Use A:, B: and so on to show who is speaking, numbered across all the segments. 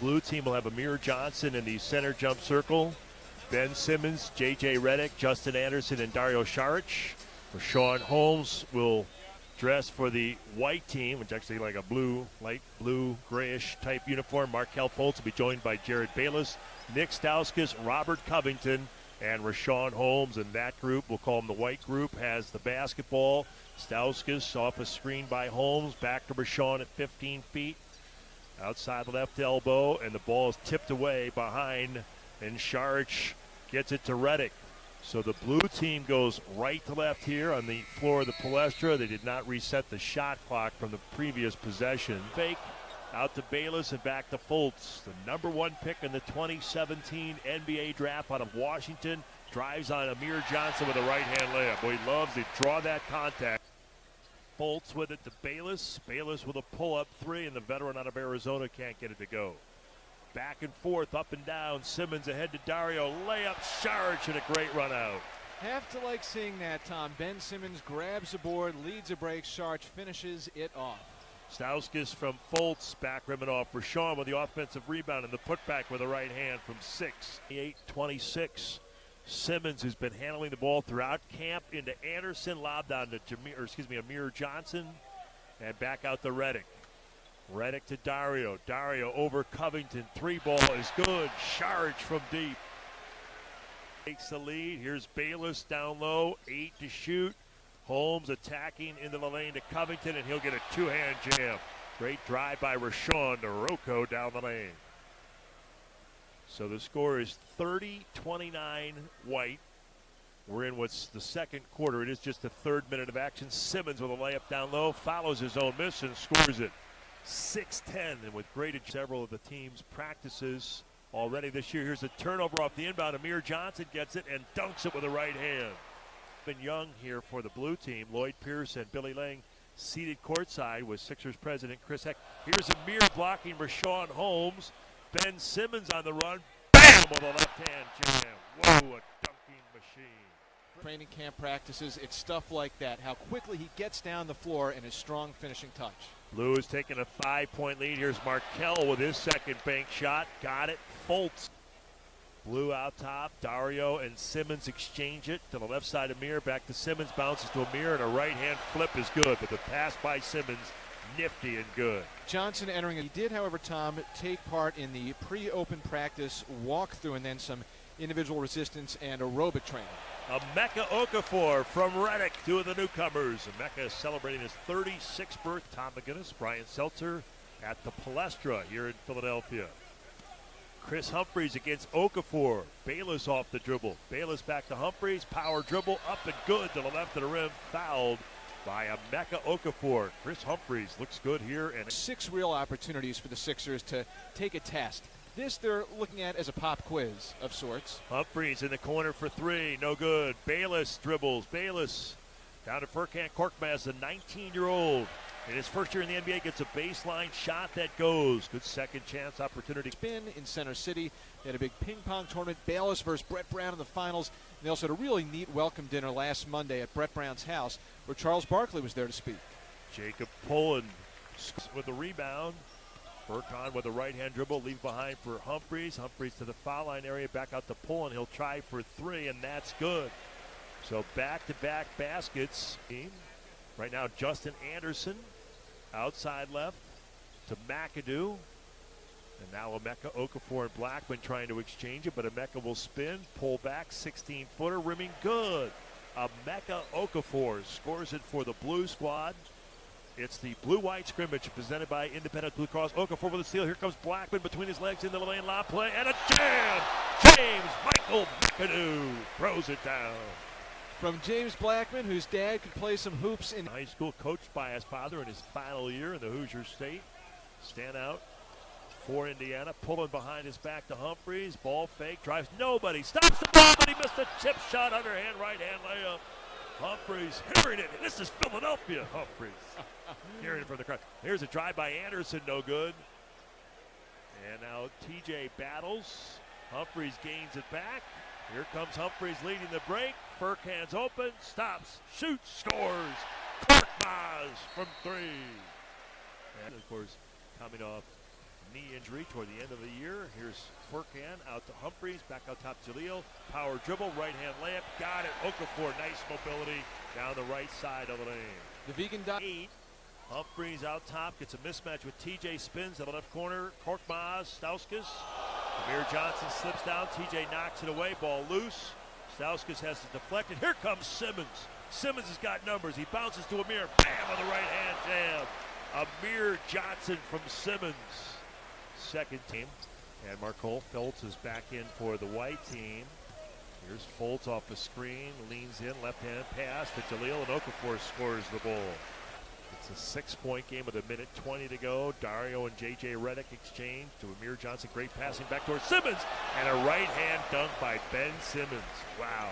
A: blue team will have Amir Johnson in the center jump circle. Ben Simmons, J.J. Redick, Justin Anderson, and Dario Saric. Rashawn Holmes will dress for the white team, which is actually like a blue, light blue, grayish type uniform. Markelle Fultz will be joined by Jared Bayless, Nick Stauskas, Robert Covington, and Rashawn Holmes. And that group, we'll call them the white group, has the basketball. Stauskas off a screen by Holmes, back to Rashawn at 15 feet. Outside the left elbow, and the ball is tipped away behind, and Saric gets it to Redick. So the blue team goes right to left here on the floor of the Palestra. They did not reset the shot clock from the previous possession. Fake out to Bayless and back to Fultz. The #1 pick in the 2017 NBA draft out of Washington drives on Amir Johnson with a right-hand layup. Boy, he loves to draw that contact. Fultz with it to Bayless. Bayless with a pull-up three, and the veteran out of Arizona can't get it to go. Back and forth, up and down. Simmons ahead to Dario. Layup, Saric, and a great run out.
B: Have to like seeing that, Tom. Ben Simmons grabs the board, leads a break. Saric finishes it off.
A: Stauskas from Fultz, back rimming off. Rashawn with the offensive rebound and the putback with the right hand from 6. 8-26. Simmons, who's been handling the ball throughout camp, into Anderson, lobbed on to Amir Johnson, and back out to Redick. Redick to Dario. Dario over Covington. 3-ball is good. Saric from deep. Takes the lead. Here's Bayless down low. 8 to shoot. Holmes attacking into the lane to Covington, and he'll get a two-hand jam. Great drive by Rashawn to Rocco down the lane. So the score is 30-29 white. We're in what's the second quarter. It is just the third minute of action. Simmons with a layup down low, follows his own miss and scores it. 6-10, and with great several of the team's practices already this year. Here's a turnover off the inbound. Amir Johnson gets it and dunks it with the right hand. Been young here for the blue team. Lloyd Pierce and Billy Lang seated courtside with Sixers president Chris Heck. Here's Amir blocking Rashawn Holmes. Ben Simmons on the run. Bam! With a left-hand jam. Whoa, a dunking machine.
B: Training camp practices, it's stuff like that. How quickly he gets down the floor and his strong finishing touch.
A: Blue is taking a 5-point lead. Here's Markelle with his second bank shot. Got it. Fultz. Blue out top. Dario and Simmons exchange it to the left side of Amir. Back to Simmons. Bounces to Amir, and a right-hand flip is good. But the pass by Simmons, nifty and good.
B: Johnson entering. He did, however, Tom, take part in the pre-open practice walkthrough and then some individual resistance and aerobic training.
A: Emeka Okafor from Redick, two of the newcomers. Emeka is celebrating his 36th birth. Tom McGinnis, Brian Seltzer at the Palestra here in Philadelphia. Chris Humphries against Okafor. Bayless off the dribble. Bayless back to Humphries. Power dribble up and good to the left of the rim. Fouled by Emeka Okafor. Chris Humphries looks good here. And
B: 6 real opportunities for the Sixers to take a test. This they're looking at as a pop quiz of sorts.
A: Humphries in the corner for 3. No good. Bayless dribbles. Bayless down to Furkan Korkmaz, the 19-year-old. In his first year in the NBA, gets a baseline shot that goes. Good second chance opportunity.
B: Spin in Center City. They had a big ping pong tournament. Bayless versus Brett Brown in the finals. And they also had a really neat welcome dinner last Monday at Brett Brown's house where Charles Barkley was there to speak.
A: Jacob Pullen with the rebound. Furkan with a right-hand dribble. Leave behind for Humphries. Humphries to the foul line area. Back out to Pullen. He'll try for 3, and that's good. So back-to-back baskets. Right now, Justin Anderson outside left to McAdoo. And now Emeka Okafor and Blackman trying to exchange it, but Emeka will spin, pull back, 16-footer, rimming good. Emeka Okafor scores it for the Blue squad. It's the blue-white scrimmage presented by Independent Blue Cross. Okafor with a steal. Here comes Blackman between his legs into the lane. Lob play and a jam! James Michael McAdoo throws it down.
B: From James Blackman, whose dad could play some hoops in
A: high school, coached by his father in his final year in the Hoosier State. Stand out for Indiana. Pulling behind his back to Humphries. Ball fake. Drives nobody. Stops the ball, but he missed a chip shot. Underhand right-hand layup. Humphries hearing it. This is Philadelphia. Humphries hearing it from the crowd. Here's a drive by Anderson. No good. And now TJ battles. Humphries gains it back. Here comes Humphries leading the break. Furkan's open, stops, shoots, scores. Korkmaz from 3. And of course, coming off knee injury toward the end of the year. Here's Furkan out to Humphries, back out top Jaleel. Power dribble, right hand layup, got it. Okafor, nice mobility down the right side of the lane.
B: The vegan
A: 8. Humphries out top, gets a mismatch with TJ, spins to the left corner. Korkmaz, Stauskas. Amir Johnson slips down, TJ knocks it away, ball loose. Stauskas has to deflect it. Here comes Simmons. Simmons has got numbers. He bounces to Amir, bam, on the right hand jam. Amir Johnson from Simmons. Second team. And Markole Fultz is back in for the white team. Here's Fultz off the screen, leans in, left-hand pass to Jaleel, and Okafor scores the ball. It's a 6-point game with 1:20 to go. Dario and J.J. Redick exchange to Amir Johnson. Great passing back towards Simmons. And a right-hand dunk by Ben Simmons. Wow.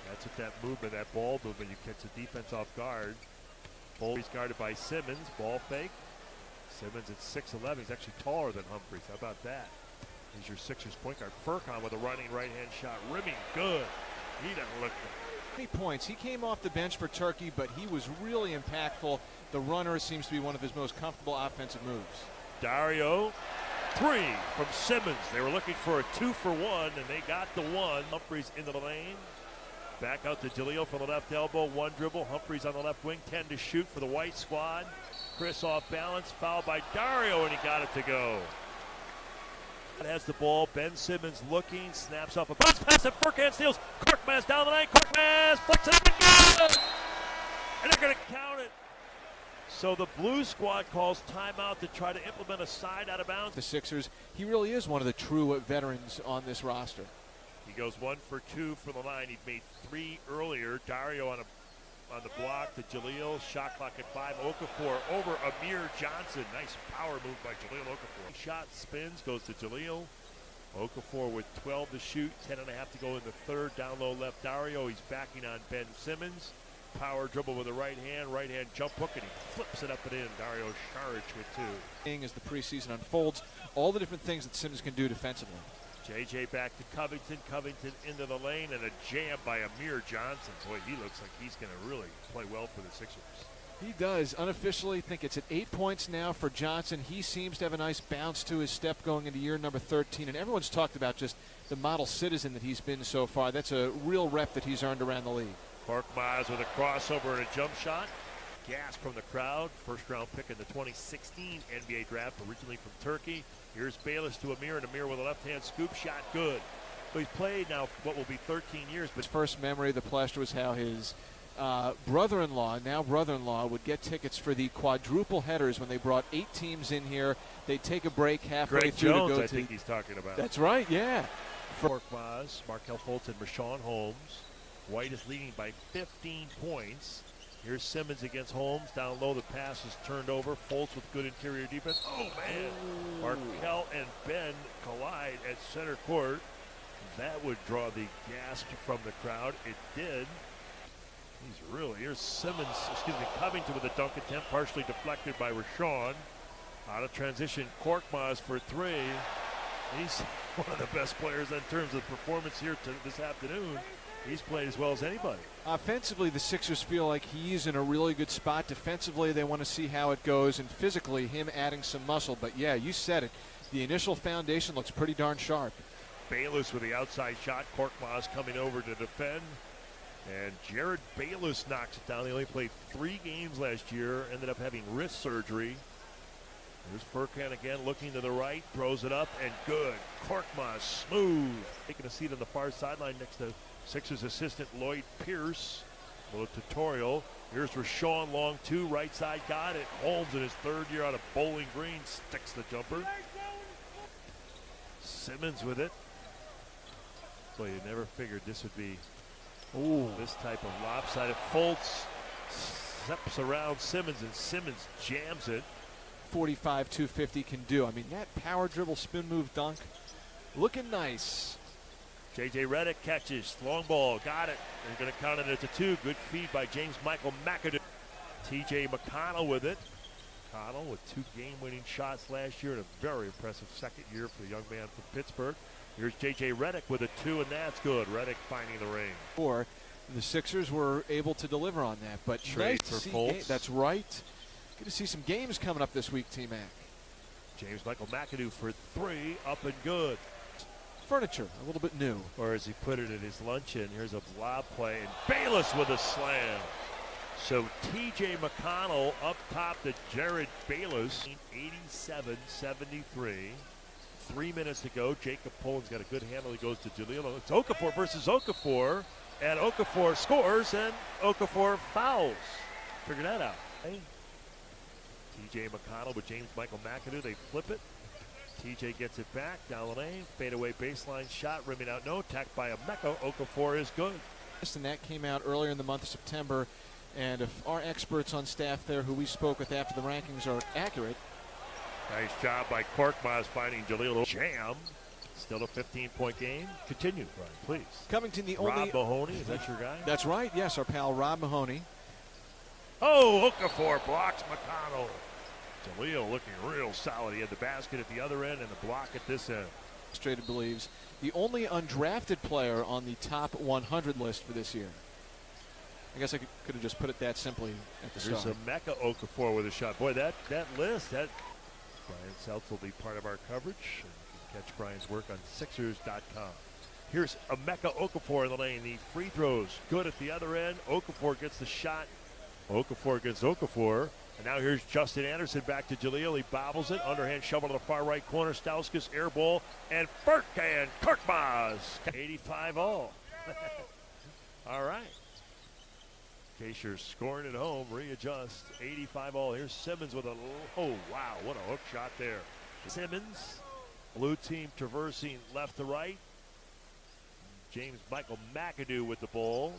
A: That's what that movement, that ball movement, you catch the defense off guard. Fultz guarded by Simmons. Ball fake. Simmons at 6'11". He's actually taller than Humphries. How about that? He's your Sixers point guard. Furkan with a running right-hand shot. Rimming good. He doesn't look good.
B: 20 points. He came off the bench for Turkey, but he was really impactful. The runner seems to be one of his most comfortable offensive moves.
A: Dario, 3 from Simmons. They were looking for a 2-for-1, and they got the one. Humphries into the lane. Back out to Jaleel for the left elbow. One dribble. Humphries on the left wing. 10 to shoot for the white squad. Chris off balance. Fouled by Dario, and he got it to go. Has the ball. Ben Simmons looking. Snaps off a bounce pass that Furkan steals. Korkmaz down the lane. Korkmaz flicks it up and good! And they're going to count it. So the blue squad calls timeout to try to implement a side out of bounds.
B: The Sixers, he really is one of the true veterans on this roster.
A: He goes 1 for 2 from the line. He made 3 earlier. Dario on the block to Jaleel. Shot clock at 5. Okafor over Amir Johnson. Nice power move by Jaleel Okafor. Shot spins, goes to Jaleel. Okafor with 12 to shoot, 10.5 to go in the third. Down low left Dario. He's backing on Ben Simmons. Power dribble with the right hand jump hook, and he flips it up and in. Dario Saric with 2.
B: As the preseason unfolds, all the different things that Simmons can do defensively.
A: JJ back to Covington. Covington into the lane, and a jam by Amir Johnson. Boy, he looks like he's going to really play well for the Sixers.
B: He does. Unofficially, I think it's at 8 points now for Johnson. He seems to have a nice bounce to his step going into year number 13. And everyone's talked about just the model citizen that he's been so far. That's a real rep that he's earned around the league.
A: Korkmaz with a crossover and a jump shot. Gas from the crowd. First round pick in the 2016 NBA draft, originally from Turkey. Here's Bayless to Amir, and Amir with a left-hand scoop shot. Good. So he's played now what will be 13 years. But
B: his first memory of the pleasure was how his brother-in-law, would get tickets for the quadruple headers when they brought 8 teams in here. They'd take a break halfway
A: Greg
B: through
A: Jones,
B: to go
A: I
B: to.
A: think he's talking about.
B: That's right, yeah.
A: Korkmaz, Markelle Fultz, and Rashawn Holmes. White is leading by 15 points. Here's Simmons against Holmes. Down low, the pass is turned over. Fultz with good interior defense. Oh, man. Markelle and Ben collide at center court. That would draw the gasp from the crowd. It did. Here's Covington with a dunk attempt, partially deflected by Rashawn. Out of transition, Korkmaz for 3. He's one of the best players in terms of performance here this afternoon. He's played as well as anybody.
B: Offensively, the Sixers feel like he's in a really good spot. Defensively, they want to see how it goes. And physically, him adding some muscle. But, yeah, you said it. The initial foundation looks pretty darn sharp.
A: Bayless with the outside shot. Korkmaz coming over to defend. And Jared Bayless knocks it down. He only played 3 games last year. Ended up having wrist surgery. Here's Furkan again, looking to the right. Throws it up, and good. Korkmaz, smooth. Taking a seat on the far sideline next to Sixers assistant Lloyd Pierce. A little tutorial. Here's Rashawn, long 2, right side, got it. Holmes in his 3rd year out of Bowling Green sticks the jumper. Simmons with it. So you never figured this would be this type of lopsided. Fultz steps around Simmons, and Simmons jams it.
B: 45, 250 can do. I mean, that power dribble spin move dunk, looking nice.
A: J.J. Redick catches, long ball, got it. They're going to count it as a 2. Good feed by James Michael McAdoo. T.J. McConnell with it. McConnell with 2 game-winning shots last year and a very impressive second year for the young man from Pittsburgh. Here's J.J. Redick with a 2, and that's good. Redick finding the ring.
B: The Sixers were able to deliver on that, but
A: trade for Fultz.
B: That's right. Good to see some games coming up this week, T-Mac.
A: James Michael McAdoo for three, up and good.
B: Furniture, a little bit new.
A: Or as he put it at his luncheon, here's a lob play, and Bayless with a slam. So T.J. McConnell up top to Jared Bayless, 87-73. 3 minutes to go. Jacob Poland's got a good handle. He goes to Jaleel. It's Okafor versus Okafor, and Okafor scores, and Okafor fouls. Figure that out. Hey. T.J. McConnell with James Michael McAdoo. They flip it. T.J. gets it back down the lane. Fadeaway baseline shot. Rimming out. No. Tacked by Emeka. Okafor is good.
B: And that came out earlier in the month of September. And if our experts on staff there who we spoke with after the rankings are accurate.
A: Nice job by Korkmaz finding Jaleel. Jam. Still a 15-point game. Continue, Brian, please.
B: Covington, the only...
A: Rob Mahoney, is that your guy?
B: That's right, yes, our pal Rob Mahoney.
A: Oh, Okafor blocks McConnell. Jaleel looking real solid. He had the basket at the other end and the block at this end.
B: Illustrated believes the only undrafted player on the top 100 list for this year. I guess I could have just put it that simply at the start.
A: There's Emeka Okafor with a shot. Boy, that list, Brian Seltz will be part of our coverage. And you can catch Brian's work on Sixers.com. Here's Emeka Okafor in the lane. The free throws good at the other end. Okafor gets the shot. Okafor against Okafor. And now here's Justin Anderson back to Jaleel. He bobbles it. Underhand shovel to the far right corner. Stauskas air ball. And Furkan Korkmaz. 85 all. All right. In case you're scoring at home, readjust. 85 all. Here's Simmons with a, oh, wow, what a hook shot there. Simmons, blue team traversing left to right. James Michael McAdoo with the ball.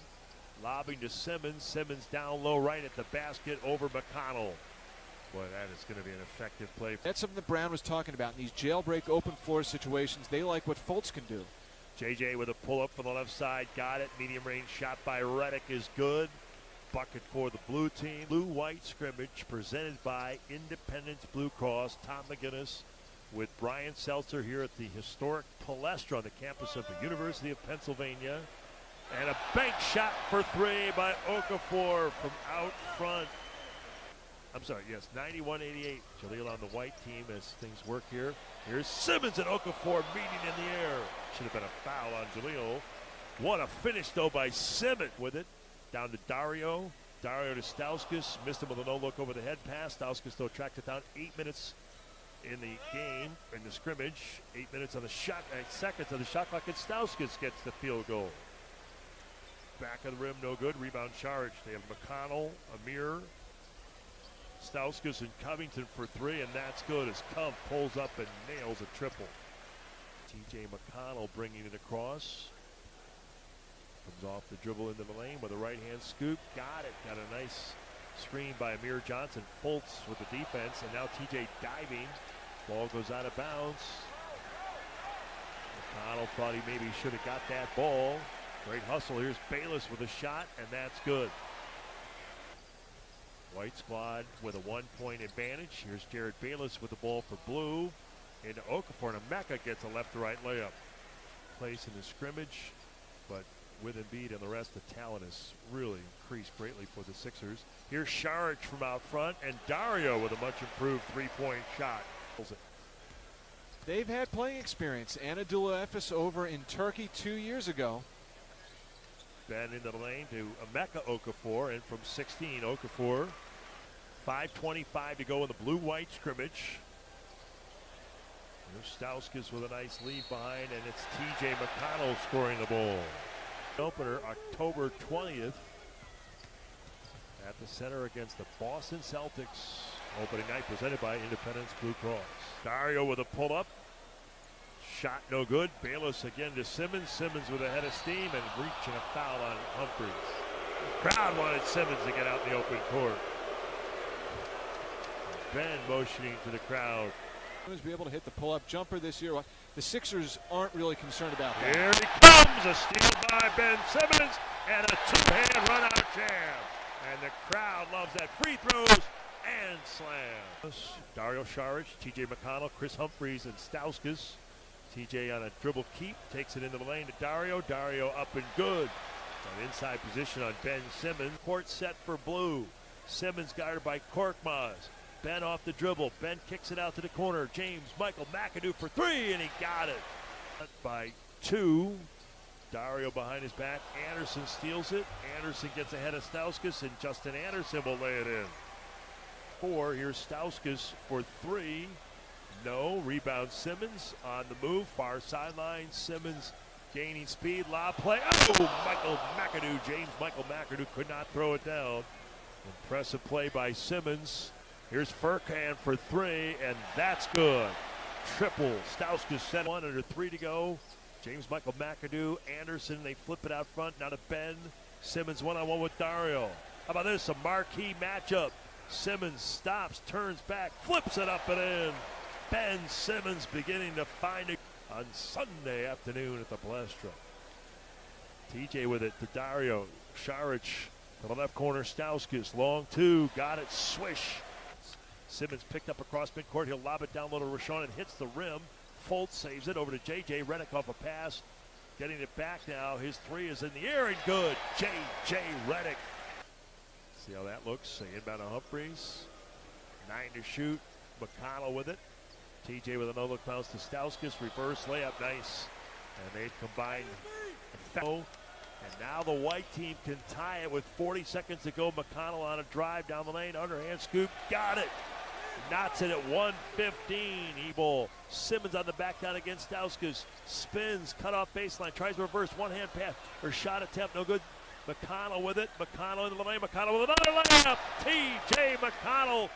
A: Lobbing to Simmons. Simmons down low right at the basket over McConnell. Boy, that is going to be an effective play.
B: That's something that Brown was talking about. In these jailbreak open floor situations, they like what Fultz can do.
A: JJ with a pull-up from the left side. Got it. Medium range shot by Redick is good. Bucket for the blue team. Blue-white scrimmage presented by Independence Blue Cross. Tom McGinnis with Brian Seltzer here at the historic Palestra on the campus of the University of Pennsylvania. And a bank shot for three by Okafor from out front. I'm sorry, yes, 91-88. Jaleel on the white team as things work here. Here's Simmons and Okafor meeting in the air. Should have been a foul on Jaleel. What a finish, though, by Simmons with it. Down to Dario. Dario to Stauskas. Missed him with a no-look over the head pass. Stauskas, though, tracked it down. 8 minutes in the game, in the scrimmage. 8 minutes on the shot, 8 seconds on the shot clock, and Stauskas gets the field goal. Back of the rim, no good. Rebound charge. They have McConnell, Amir, Stauskas, and Covington for three, and that's good as Cove pulls up and nails a triple. T.J. McConnell bringing it across. Comes off the dribble into the lane with a right-hand scoop. Got it. Got a nice screen by Amir Johnson. Fultz with the defense, and now T.J. diving. Ball goes out of bounds. McConnell thought he maybe should have got that ball. Great hustle. Here's Bayless with a shot, and that's good. White squad with a 1-point advantage. Here's Jared Bayless with the ball for blue. Into Okafor, and Emeka gets a left-to-right layup. Place in the scrimmage, but with Embiid and the rest, the talent has really increased greatly for the Sixers. Here's Saric from out front, and Dario with a much-improved three-point shot.
B: They've had playing experience. Anadolu Efes over in Turkey 2 years ago.
A: Ben into the lane to Emeka Okafor, and from 16, Okafor. 5:25 to go in the blue-white scrimmage. There's Stauskas with a nice lead behind, and it's T.J. McConnell scoring the ball. Opener October 20th at the center against the Boston Celtics. Opening night presented by Independence Blue Cross. Dario with a pull-up. Shot no good. Bayless again to Simmons. Simmons with a head of steam and reaching a foul on Humphries. The crowd wanted Simmons to get out in the open court. Ben motioning to the crowd.
B: Simmons be able to hit the pull-up jumper this year. The Sixers aren't really concerned about that.
A: Here he comes. A steal by Ben Simmons and a two-hand run-out jam. And the crowd loves that. Free throws and slams. Dario Saric, T.J. McConnell, Chris Humphries, and Stauskas. T.J. on a dribble keep, takes it into the lane to Dario. Dario up and good. An inside position on Ben Simmons. Court set for blue. Simmons guarded by Korkmaz. Ben off the dribble. Ben kicks it out to the corner. James Michael McAdoo for three, and he got it. By 2. Dario behind his back. Anderson steals it. Anderson gets ahead of Stauskas, and Justin Anderson will lay it in. 4. Here's Stauskas for 3. No. Rebound Simmons on the move. Far sideline. Simmons gaining speed. Lob play. Oh! Michael McAdoo. James Michael McAdoo could not throw it down. Impressive play by Simmons. Here's Furkan for 3, and that's good. Triple. Stauskas set 1 under 3 to go. James Michael McAdoo, Anderson, they flip it out front. Now to Ben. Simmons one-on-one with Dario. How about this? A marquee matchup. Simmons stops, turns back, flips it up and in. Ben Simmons beginning to find it on Sunday afternoon at the Palestra. TJ with it to Dario. Šarić to the left corner. Stauskas, long 2, got it, swish. Simmons picked up across midcourt. He'll lob it down low to Rashawn and hits the rim. Fultz saves it over to J.J. Redick off a pass. Getting it back now. His 3 is in the air and good. J.J. Redick. See how that looks. Inbound to Humphries. 9 to shoot. McConnell with it. T.J. with another look bounce to Stauskas. Reverse layup. Nice. And they combine. And now the white team can tie it with 40 seconds to go. McConnell on a drive down the lane. Underhand scoop. Got it. Knots it at 1:15. Evil. Simmons on the back down against Stauskas. Spins. Cut off baseline. Tries to reverse. One-hand pass. Or shot attempt. No good. McConnell with it. McConnell into the lane. McConnell with another layup. T.J. McConnell.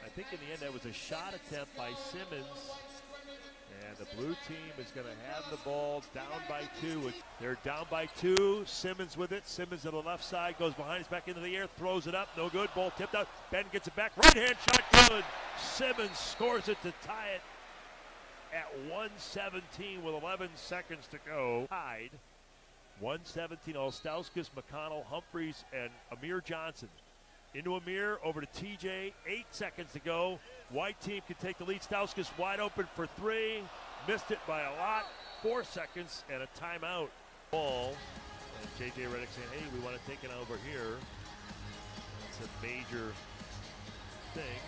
A: I think in the end that was a shot attempt by Simmons. And the blue team is going to have the ball down by 2. They're down by 2. Simmons with it. Simmons on the left side goes behind his back into the air, throws it up. No good. Ball tipped out. Ben gets it back. Right hand shot. Good. Simmons scores it to tie it at 1:17 with 11 seconds to go. Tied. 1:17. All Stauskas, McConnell, Humphries, and Amir Johnson. Into Amir, over to TJ, 8 seconds to go. White team can take the lead. Stauskas wide open for 3. Missed it by a lot. 4 seconds and a timeout. Ball. And J.J. Redick saying, hey, we want to take it over here. That's a major thing.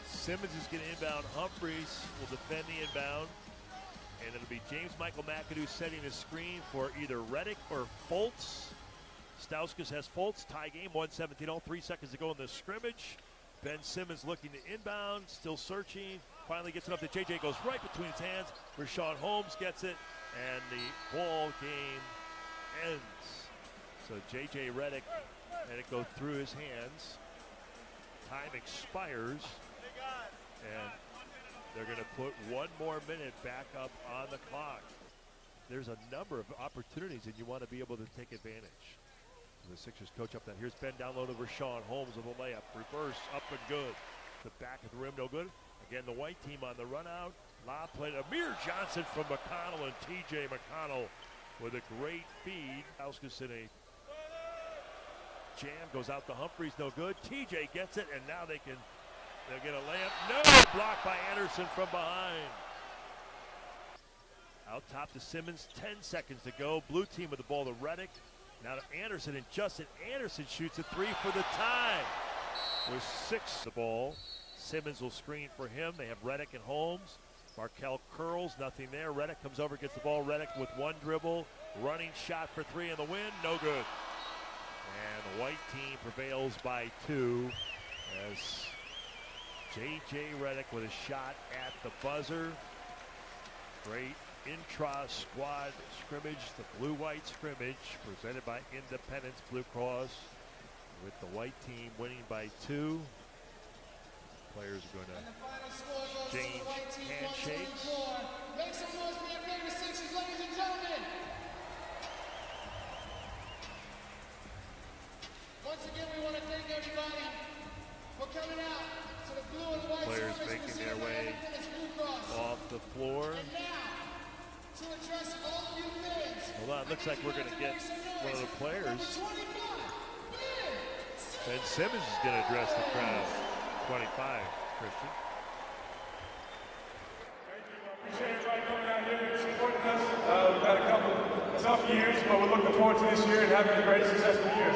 A: Simmons is going to inbound. Humphries will defend the inbound. And it'll be James Michael McAdoo setting a screen for either Redick or Fultz. Stauskas has Fultz, tie game, 1:17, all 3 seconds to go in the scrimmage. Ben Simmons looking to inbound, still searching, finally gets it up to JJ, goes right between his hands. Rashawn Holmes gets it, and the ball game ends. So JJ Redick had it go through his hands. Time expires, and they're going to put 1 more minute back up on the clock. There's a number of opportunities, and you want to be able to take advantage. The Sixers coach up that. Here's Ben down low to Rashawn Holmes with a layup. Reverse, up and good. The back of the rim, no good. Again, the white team on the run out. Lob play to Amir Johnson from McConnell, and T.J. McConnell with a great feed. Stauskas in a jam, goes out to Humphries, no good. T.J. gets it, and now they'll get a layup. No, blocked by Anderson from behind. Out top to Simmons, 10 seconds to go. Blue team with the ball to Redick. Now to Anderson, and Justin Anderson shoots a 3 for the tie. With 6 the ball. Simmons will screen for him. They have Redick and Holmes. Markelle curls, nothing there. Redick comes over, gets the ball. Redick with 1 dribble. Running shot for 3 in the wind, no good. And the white team prevails by 2 as J.J. Redick with a shot at the buzzer. Great intra-squad scrimmage, the blue-white scrimmage presented by Independence Blue Cross, with the white team winning by 2. Players are going to exchange handshakes.
C: Make some noise for your favorite Sixers, ladies and gentlemen. Once again, we want to thank everybody for coming out to the blue and white.
A: Players making their way off the floor. Hold on, looks like we're going to get one of the players. Ben Simmons is going to address the crowd. 25, Christian.
D: Appreciate everybody coming out here and supporting us. We've had a couple tough years, but we're looking forward to this year and having a great, successful year.